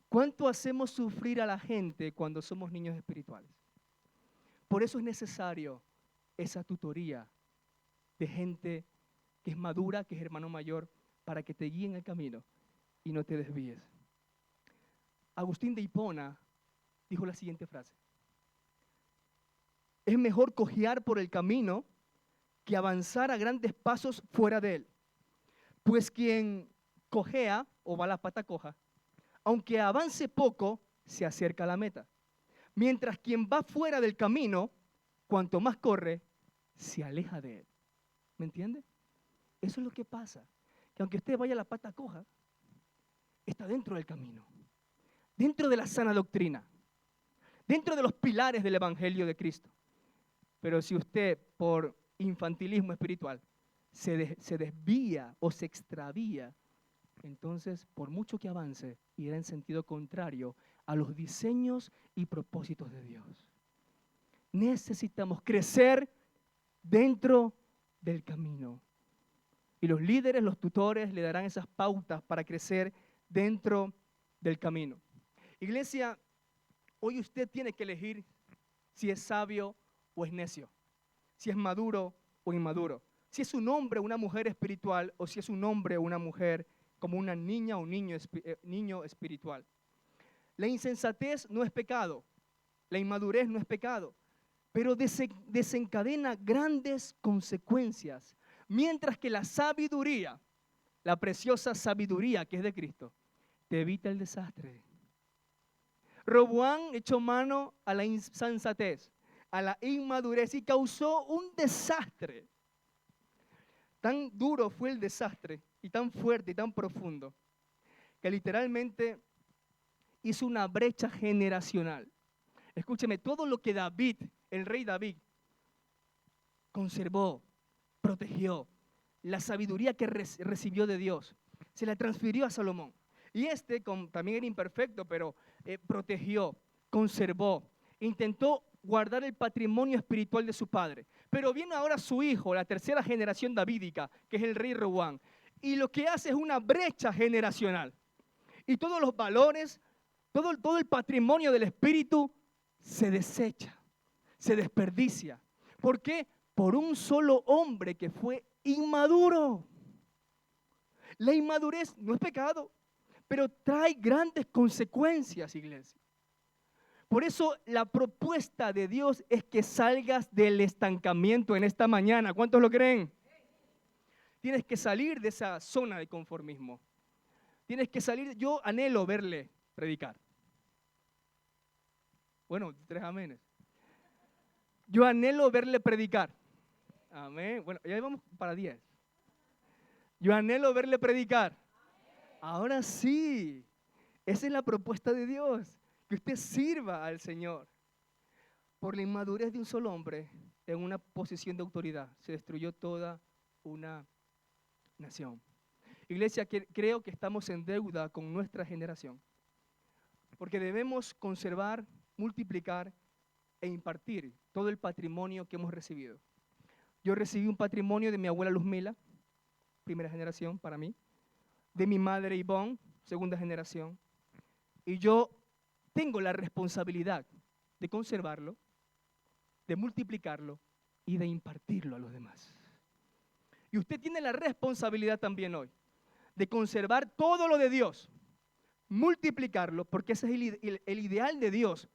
¿Cuánto hacemos sufrir a la gente cuando somos niños espirituales? Por eso es necesario esa tutoría de gente que es madura, que es hermano mayor, para que te guíen el camino y no te desvíes. Agustín de Hipona dijo la siguiente frase: es mejor cojear por el camino que avanzar a grandes pasos fuera de él. Pues quien cojea o va a la pata coja, aunque avance poco, se acerca a la meta. Mientras quien va fuera del camino, cuanto más corre, se aleja de él. ¿Me entiende? Eso es lo que pasa. Que aunque usted vaya a la pata coja, está dentro del camino, dentro de la sana doctrina, dentro de los pilares del Evangelio de Cristo. Pero si usted, por infantilismo espiritual, se desvía o se extravía, entonces, por mucho que avance, irá en sentido contrario a los diseños y propósitos de Dios. Necesitamos crecer dentro del camino. Y los líderes, los tutores, le darán esas pautas para crecer dentro del camino. Iglesia, hoy usted tiene que elegir si es sabio o es necio, si es maduro o inmaduro, si es un hombre o una mujer espiritual, o si es un hombre o una mujer como una niña o niño espiritual. La insensatez no es pecado, la inmadurez no es pecado, pero desencadena grandes consecuencias, mientras que la sabiduría, la preciosa sabiduría que es de Cristo, te evita el desastre. Roboam echó mano a la insensatez, a la inmadurez, y causó un desastre. Tan duro fue el desastre, y tan fuerte y tan profundo, que literalmente hizo una brecha generacional. Escúcheme, todo lo que David, el rey David, conservó, protegió, la sabiduría que recibió de Dios, se la transfirió a Salomón. Y también era imperfecto, pero protegió, conservó, intentó guardar el patrimonio espiritual de su padre. Pero viene ahora su hijo, la tercera generación davídica, que es el rey Roboam, y lo que hace es una brecha generacional. Y todos los valores, todo el patrimonio del espíritu se desecha, se desperdicia. ¿Por qué? Por un solo hombre que fue inmaduro. La inmadurez no es pecado, pero trae grandes consecuencias, iglesia. Por eso la propuesta de Dios es que salgas del estancamiento en esta mañana. ¿Cuántos lo creen? Tienes que salir de esa zona de conformismo. Tienes que salir. Yo anhelo verle predicar. Bueno, 3 amenes. Yo anhelo verle predicar. Amén. Bueno, ya vamos para 10. Yo anhelo verle predicar. Ahora sí. Esa es la propuesta de Dios. Que usted sirva al Señor. Por la inmadurez de un solo hombre en una posición de autoridad se destruyó toda una nación. Iglesia, creo que estamos en deuda con nuestra generación. Porque debemos conservar, multiplicar e impartir todo el patrimonio que hemos recibido. Yo recibí un patrimonio de mi abuela Luzmila, primera generación para mí, de mi madre Ivonne, segunda generación, y yo tengo la responsabilidad de conservarlo, de multiplicarlo y de impartirlo a los demás. Y usted tiene la responsabilidad también hoy de conservar todo lo de Dios, multiplicarlo, porque ese es el ideal de Dios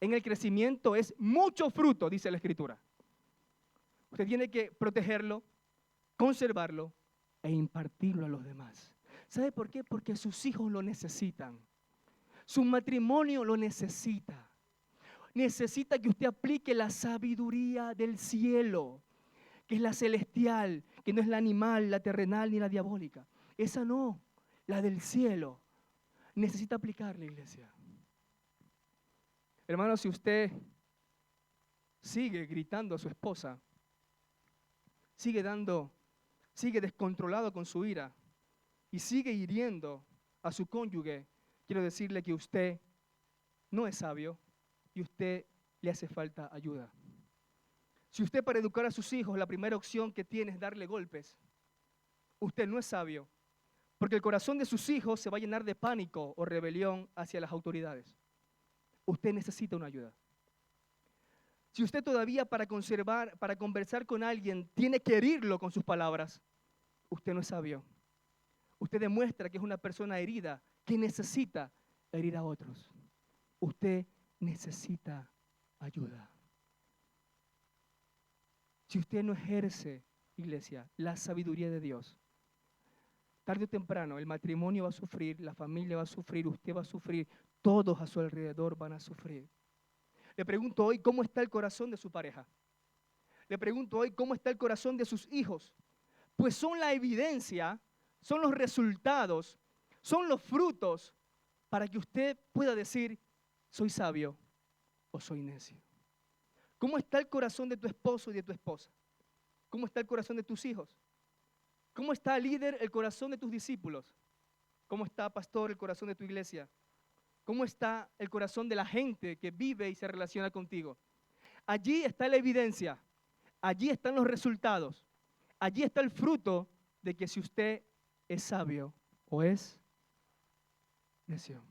en el crecimiento, es mucho fruto, dice la Escritura. Usted tiene que protegerlo, conservarlo e impartirlo a los demás. ¿Sabe por qué? Porque sus hijos lo necesitan. Su matrimonio lo necesita. Necesita que usted aplique la sabiduría del cielo, que es la celestial, que no es la animal, la terrenal ni la diabólica. Esa no, la del cielo. Necesita aplicarla, iglesia. Hermano, si usted sigue gritando a su esposa, sigue descontrolado con su ira y sigue hiriendo a su cónyuge, quiero decirle que usted no es sabio y usted le hace falta ayuda. Si usted para educar a sus hijos la primera opción que tiene es darle golpes, usted no es sabio, porque el corazón de sus hijos se va a llenar de pánico o rebelión hacia las autoridades. Usted necesita una ayuda. Si usted todavía para conversar con alguien, tiene que herirlo con sus palabras, usted no es sabio. Usted demuestra que es una persona herida, que necesita herir a otros. Usted necesita ayuda. Si usted no ejerce, iglesia, la sabiduría de Dios, tarde o temprano el matrimonio va a sufrir, la familia va a sufrir, usted va a sufrir, todos a su alrededor van a sufrir. Le pregunto hoy, ¿cómo está el corazón de su pareja? Le pregunto hoy, ¿cómo está el corazón de sus hijos? Pues son la evidencia, son los resultados, son los frutos para que usted pueda decir, soy sabio o soy necio. ¿Cómo está el corazón de tu esposo y de tu esposa? ¿Cómo está el corazón de tus hijos? ¿Cómo está, líder, el corazón de tus discípulos? ¿Cómo está, pastor, el corazón de tu iglesia? ¿Cómo está el corazón de la gente que vive y se relaciona contigo? Allí está la evidencia, allí están los resultados, allí está el fruto de que si usted es sabio o es necio.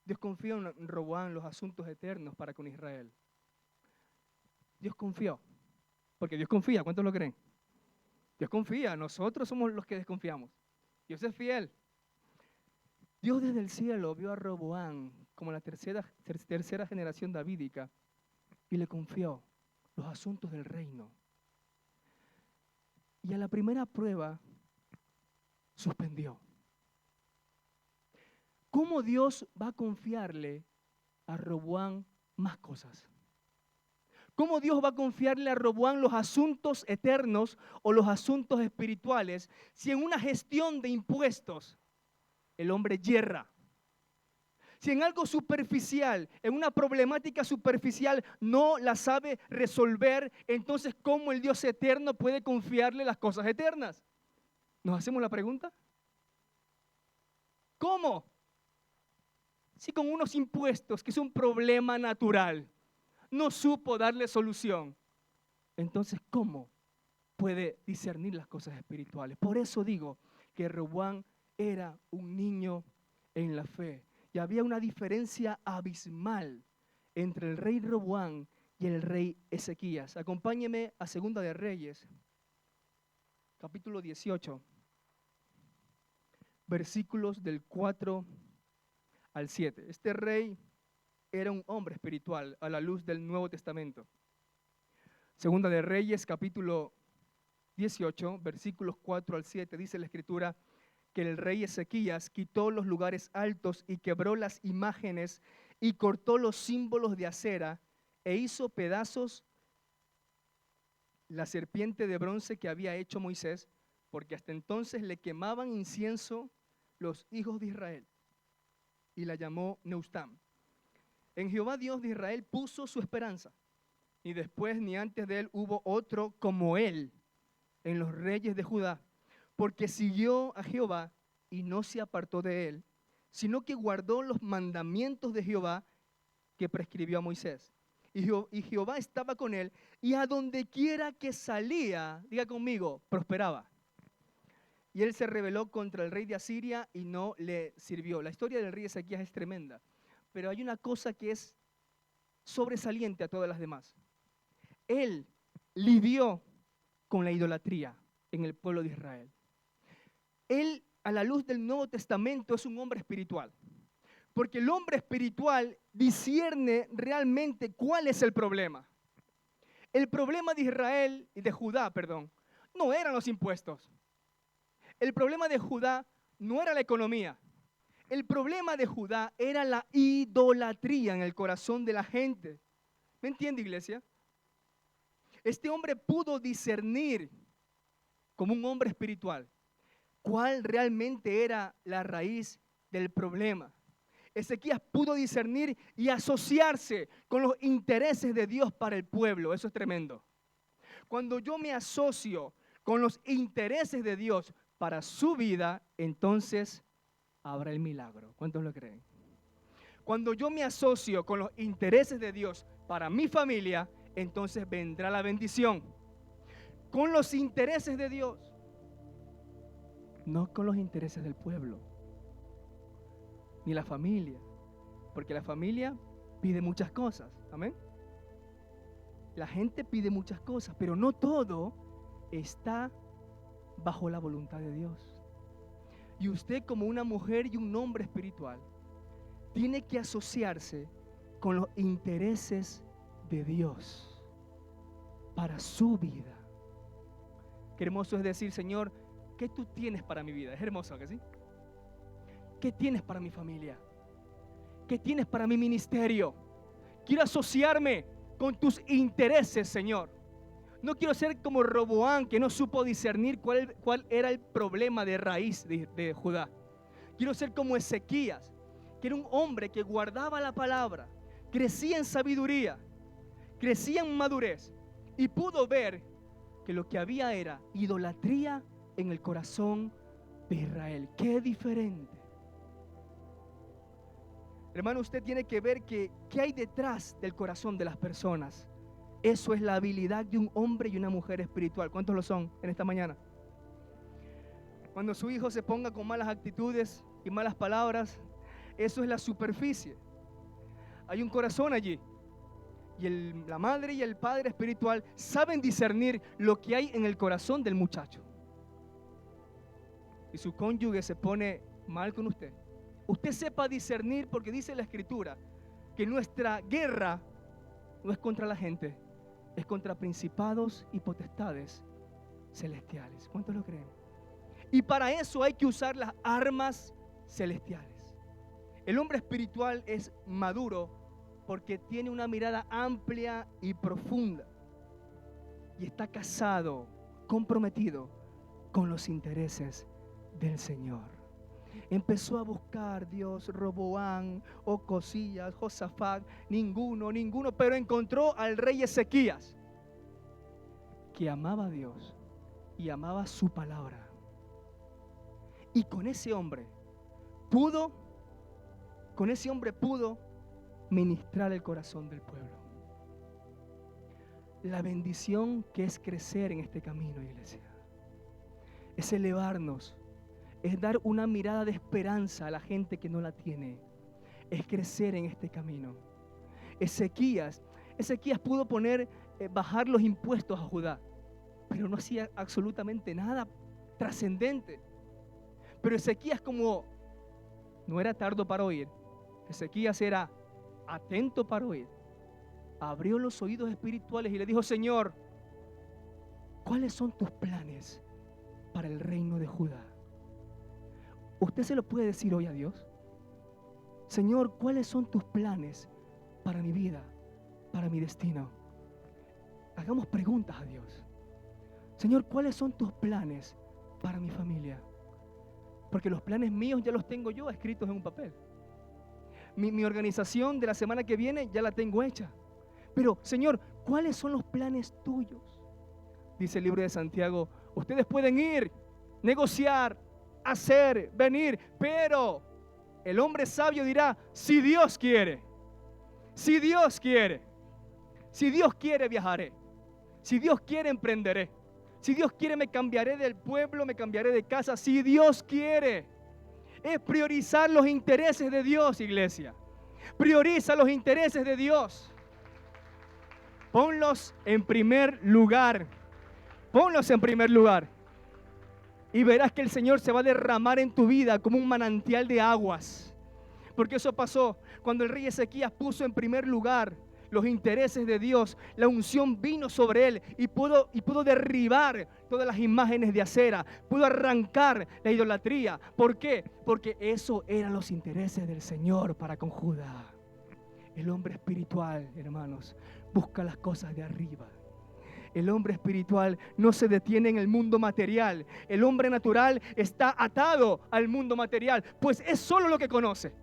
Dios confió en Roboam los asuntos eternos para con Israel. Dios confió, porque Dios confía, ¿cuántos lo creen? Dios confía, nosotros somos los que desconfiamos. Dios es fiel. Dios desde el cielo vio a Roboam como la tercera generación davídica y le confió los asuntos del reino. Y a la primera prueba suspendió. ¿Cómo Dios va a confiarle a Roboam más cosas? ¿Cómo Dios va a confiarle a Roboam los asuntos eternos o los asuntos espirituales si en una gestión de impuestos el hombre yerra? Si en algo superficial, en una problemática superficial no la sabe resolver, entonces ¿cómo el Dios eterno puede confiarle las cosas eternas? ¿Nos hacemos la pregunta? ¿Cómo? Si con unos impuestos, que es un problema natural, no supo darle solución, entonces ¿cómo puede discernir las cosas espirituales? Por eso digo que Roboam era un niño en la fe. Y había una diferencia abismal entre el rey Roboam y el rey Ezequías. Acompáñeme a Segunda de Reyes, capítulo 18, versículos del 4 al 7. Este rey era un hombre espiritual a la luz del Nuevo Testamento. Segunda de Reyes, capítulo 18, versículos 4 al 7, dice la Escritura que el rey Ezequías quitó los lugares altos y quebró las imágenes y cortó los símbolos de acera e hizo pedazos la serpiente de bronce que había hecho Moisés, porque hasta entonces le quemaban incienso los hijos de Israel, y la llamó Neustam. En Jehová Dios de Israel puso su esperanza, ni después ni antes de él hubo otro como él en los reyes de Judá, porque siguió a Jehová y no se apartó de él, sino que guardó los mandamientos de Jehová que prescribió a Moisés. Y Jehová estaba con él, y a donde quiera que salía, diga conmigo, prosperaba. Y él se rebeló contra el rey de Asiria y no le sirvió. La historia del rey Ezequías es tremenda, pero hay una cosa que es sobresaliente a todas las demás. Él lidió con la idolatría en el pueblo de Israel. Él, a la luz del Nuevo Testamento, es un hombre espiritual. Porque el hombre espiritual discierne realmente cuál es el problema. El problema de Israel y de Judá, perdón, no eran los impuestos. El problema de Judá no era la economía. El problema de Judá era la idolatría en el corazón de la gente. ¿Me entiende, iglesia? Este hombre pudo discernir como un hombre espiritual cuál realmente era la raíz del problema. Ezequías pudo discernir y asociarse con los intereses de Dios para el pueblo. Eso es tremendo. Cuando yo me asocio con los intereses de Dios para su vida, entonces habrá el milagro. ¿Cuántos lo creen? Cuando yo me asocio con los intereses de Dios para mi familia, entonces vendrá la bendición. Con los intereses de Dios, no con los intereses del pueblo, ni la familia, porque la familia pide muchas cosas, amén. La gente pide muchas cosas, pero no todo está bajo la voluntad de Dios. Y usted, como una mujer y un hombre espiritual, tiene que asociarse con los intereses de Dios para su vida. Qué hermoso es decir: Señor, ¿qué tú tienes para mi vida? Es hermoso, ¿que sí? ¿Qué tienes para mi familia? ¿Qué tienes para mi ministerio? Quiero asociarme con tus intereses, Señor. No quiero ser como Roboam, que no supo discernir cuál era el problema de raíz de Judá. Quiero ser como Ezequías, que era un hombre que guardaba la palabra, crecía en sabiduría, crecía en madurez, y pudo ver que lo que había era idolatría en el corazón de Israel. ¡Qué diferente! Hermano, usted tiene que ver qué hay detrás del corazón de las personas. Eso es la habilidad de un hombre y una mujer espiritual. ¿Cuántos lo son en esta mañana? Cuando su hijo se ponga con malas actitudes y malas palabras, eso es la superficie. Hay un corazón allí. Y la madre y el padre espiritual saben discernir lo que hay en el corazón del muchacho. Y su cónyuge se pone mal con usted, usted sepa discernir, porque dice la Escritura que nuestra guerra no es contra la gente, es contra principados y potestades celestiales. ¿Cuántos lo creen? Y para eso hay que usar las armas celestiales. El hombre espiritual es maduro porque tiene una mirada amplia y profunda y está casado, comprometido con los intereses del Señor. Empezó a buscar Dios, Roboam, Ocosías, Josafat, ninguno, pero encontró al rey Ezequías, que amaba a Dios y amaba su palabra. Y con ese hombre pudo ministrar el corazón del pueblo. La bendición que es crecer en este camino, iglesia, es elevarnos, es dar una mirada de esperanza a la gente que no la tiene, es crecer en este camino. Ezequías pudo bajar los impuestos a Judá, pero no hacía absolutamente nada trascendente. Pero Ezequías, como no era tardo para oír, Ezequías era atento para oír, abrió los oídos espirituales y le dijo: Señor, ¿cuáles son tus planes para el reino de Judá? ¿Usted se lo puede decir hoy a Dios? Señor, ¿cuáles son tus planes para mi vida, para mi destino? Hagamos preguntas a Dios. Señor, ¿cuáles son tus planes para mi familia? Porque los planes míos ya los tengo yo escritos en un papel. Mi organización de la semana que viene ya la tengo hecha. Pero, Señor, ¿cuáles son los planes tuyos? Dice el libro de Santiago, ustedes pueden ir, negociar, hacer, venir, pero el hombre sabio dirá, si Dios quiere, si Dios quiere, si Dios quiere viajaré, si Dios quiere emprenderé, si Dios quiere me cambiaré del pueblo, me cambiaré de casa, si Dios quiere. Es priorizar los intereses de Dios, iglesia. Prioriza los intereses de Dios. Ponlos en primer lugar. Ponlos en primer lugar. Y verás que el Señor se va a derramar en tu vida como un manantial de aguas. Porque eso pasó cuando el rey Ezequías puso en primer lugar los intereses de Dios. La unción vino sobre él y pudo derribar todas las imágenes de acera. Pudo arrancar la idolatría. ¿Por qué? Porque eso eran los intereses del Señor para con Judá. El hombre espiritual, hermanos, busca las cosas de arriba. El hombre espiritual no se detiene en el mundo material. El hombre natural está atado al mundo material, pues es solo lo que conoce.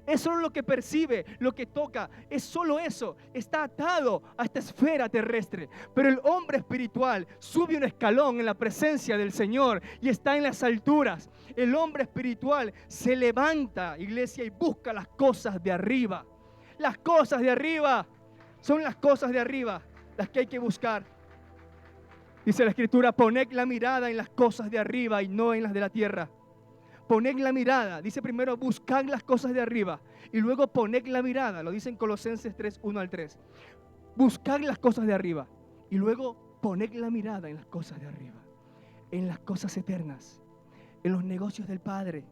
Es solo lo que percibe, lo que toca. Es solo eso. Está atado a esta esfera terrestre. Pero el hombre espiritual sube un escalón en la presencia del Señor y está en las alturas. El hombre espiritual se levanta, iglesia, y busca las cosas de arriba. Las cosas de arriba son las cosas de arriba las que hay que buscar. Dice la Escritura, poned la mirada en las cosas de arriba y no en las de la tierra. Poned la mirada, dice primero buscad las cosas de arriba y luego poned la mirada, lo dice en Colosenses 3, 1 al 3. Buscad las cosas de arriba y luego poned la mirada en las cosas de arriba, en las cosas eternas, en los negocios del Padre,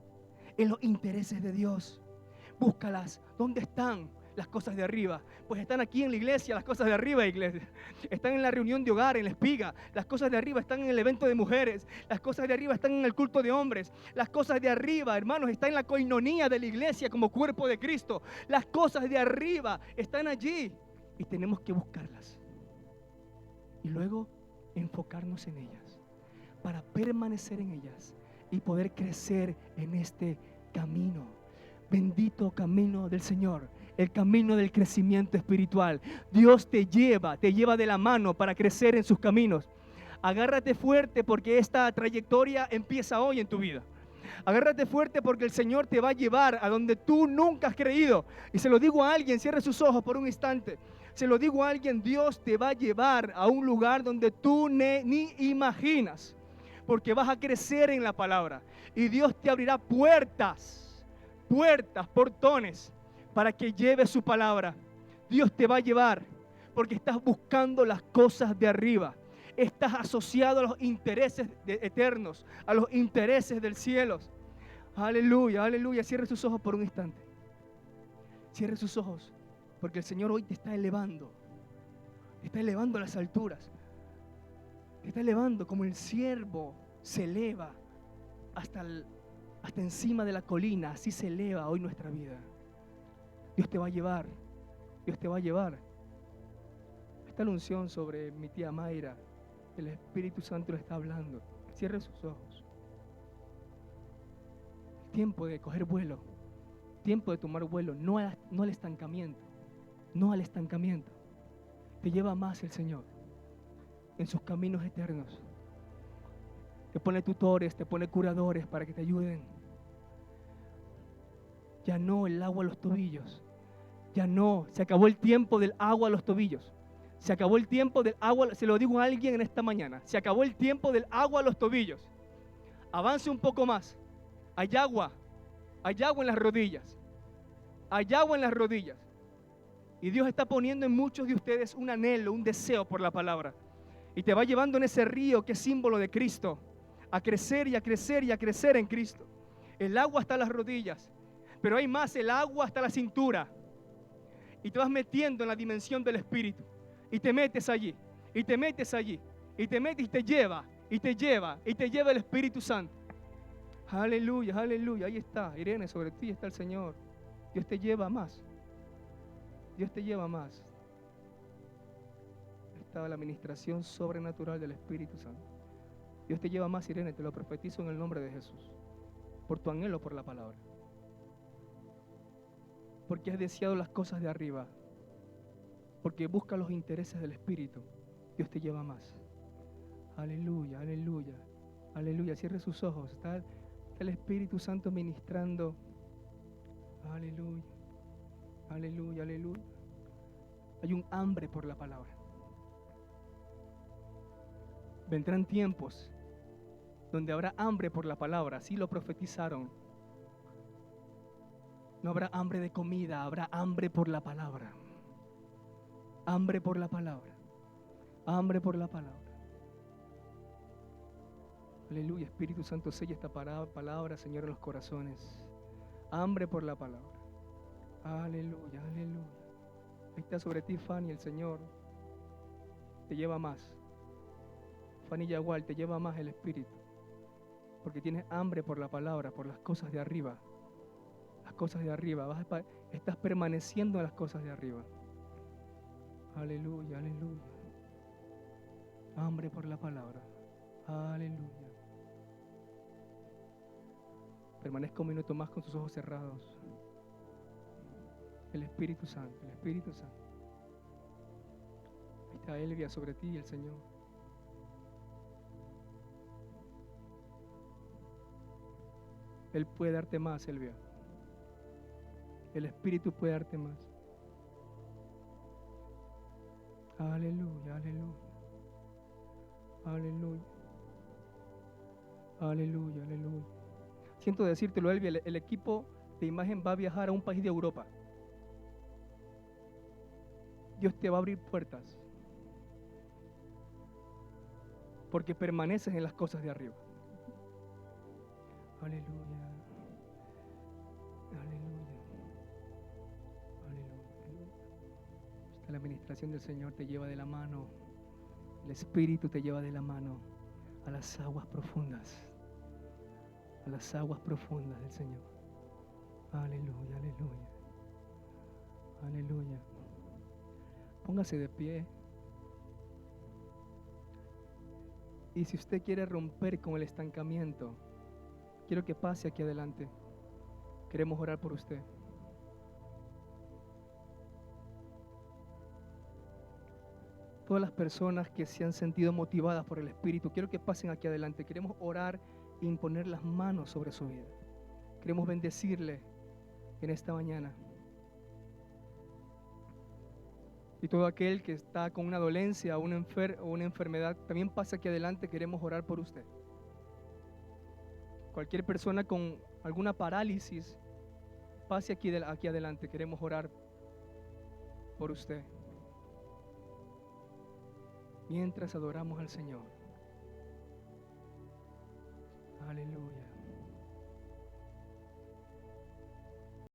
en los intereses de Dios. Búscalas. ¿Dónde están las cosas de arriba? Pues están aquí en la iglesia, las cosas de arriba, iglesia. Están en la reunión de hogar, en la espiga. Las cosas de arriba están en el evento de mujeres. Las cosas de arriba están en el culto de hombres. Las cosas de arriba, hermanos, están en la coinonía de la iglesia como cuerpo de Cristo. Las cosas de arriba están allí y tenemos que buscarlas. Y luego enfocarnos en ellas para permanecer en ellas y poder crecer en este camino. Bendito camino del Señor. El camino del crecimiento espiritual. Dios te lleva de la mano para crecer en sus caminos. Agárrate fuerte porque esta trayectoria empieza hoy en tu vida. Agárrate fuerte porque el Señor te va a llevar a donde tú nunca has creído. Y se lo digo a alguien, cierre sus ojos por un instante. Se lo digo a alguien, Dios te va a llevar a un lugar donde tú ni imaginas. Porque vas a crecer en la palabra. Y Dios te abrirá puertas, portones, para que lleves su palabra. Dios te va a llevar porque estás buscando las cosas de arriba. Estás asociado a los intereses eternos, a los intereses del cielo. Aleluya, aleluya. Cierre sus ojos por un instante. Cierre sus ojos porque el Señor hoy te está elevando. Te está elevando a las alturas. Te está elevando como el ciervo se eleva hasta encima de la colina. Así se eleva hoy nuestra vida. Dios te va a llevar. Dios te va a llevar. Está la unción sobre mi tía Mayra. El Espíritu Santo le está hablando. Cierre sus ojos. Tiempo de coger vuelo. Tiempo de tomar vuelo. No al estancamiento. No al estancamiento. Te lleva más el Señor en sus caminos eternos. Te pone tutores, te pone curadores para que te ayuden. Ya no el agua a los tobillos. Ya no, se acabó el tiempo del agua a los tobillos. Se acabó el tiempo del agua, se lo digo a alguien en esta mañana. Se acabó el tiempo del agua a los tobillos. Avance un poco más. Hay agua en las rodillas. Hay agua en las rodillas. Y Dios está poniendo en muchos de ustedes un anhelo, un deseo por la palabra. Y te va llevando en ese río que es símbolo de Cristo, a crecer y a crecer y a crecer en Cristo. El agua hasta las rodillas, pero hay más, el agua hasta la cintura. Y te vas metiendo en la dimensión del Espíritu. Y te metes allí, y te metes allí, y te mete y te lleva, y te lleva, y te lleva el Espíritu Santo. Aleluya, aleluya. Ahí está, Irene, sobre ti está el Señor. Dios te lleva más. Dios te lleva más. Estaba la administración sobrenatural del Espíritu Santo. Dios te lleva más, Irene, te lo profetizo en el nombre de Jesús. Por tu anhelo por la palabra. Porque has deseado las cosas de arriba. Porque buscas los intereses del Espíritu. Dios te lleva más. Aleluya, aleluya, aleluya. Cierre sus ojos. Está el Espíritu Santo ministrando. Aleluya, aleluya, aleluya. Hay un hambre por la palabra. Vendrán tiempos donde habrá hambre por la palabra. Así lo profetizaron. No habrá hambre de comida, habrá hambre por la palabra. Hambre por la palabra. Hambre por la palabra. Aleluya, Espíritu Santo, sella esta palabra, Señor, en los corazones. Hambre por la palabra. Aleluya, aleluya. Ahí está sobre ti, Fanny, el Señor te lleva más. Fanny Yagual, te lleva más el Espíritu. Porque tienes hambre por la palabra, por las cosas de arriba. Las cosas de arriba. Estás permaneciendo en las cosas de arriba. Aleluya, aleluya. Hambre por la palabra. Aleluya. Permanezca un minuto más con sus ojos cerrados. El Espíritu Santo, el Espíritu Santo. Ahí está Elvia sobre ti, el Señor. Él puede darte más, Elvia. El Espíritu puede darte más. Aleluya, aleluya. Aleluya. Aleluya, aleluya. Siento decírtelo, Elvia, el equipo de imagen va a viajar a un país de Europa. Dios te va a abrir puertas. Porque permaneces en las cosas de arriba. Aleluya. Aleluya. Aleluya. La administración del Señor te lleva de la mano. El Espíritu te lleva de la mano a las aguas profundas. A las aguas profundas del Señor. Aleluya, aleluya. Aleluya. Póngase de pie. Y si usted quiere romper con el estancamiento, quiero que pase aquí adelante. Queremos orar por usted. Todas las personas que se han sentido motivadas por el Espíritu, quiero que pasen aquí adelante. Queremos orar e imponer las manos sobre su vida. Queremos bendecirle en esta mañana. Y todo aquel que está con una dolencia o una enfermedad, también pasa aquí adelante, queremos orar por usted. Cualquier persona con alguna parálisis, pase aquí adelante, queremos orar por usted. Mientras adoramos al Señor. Aleluya.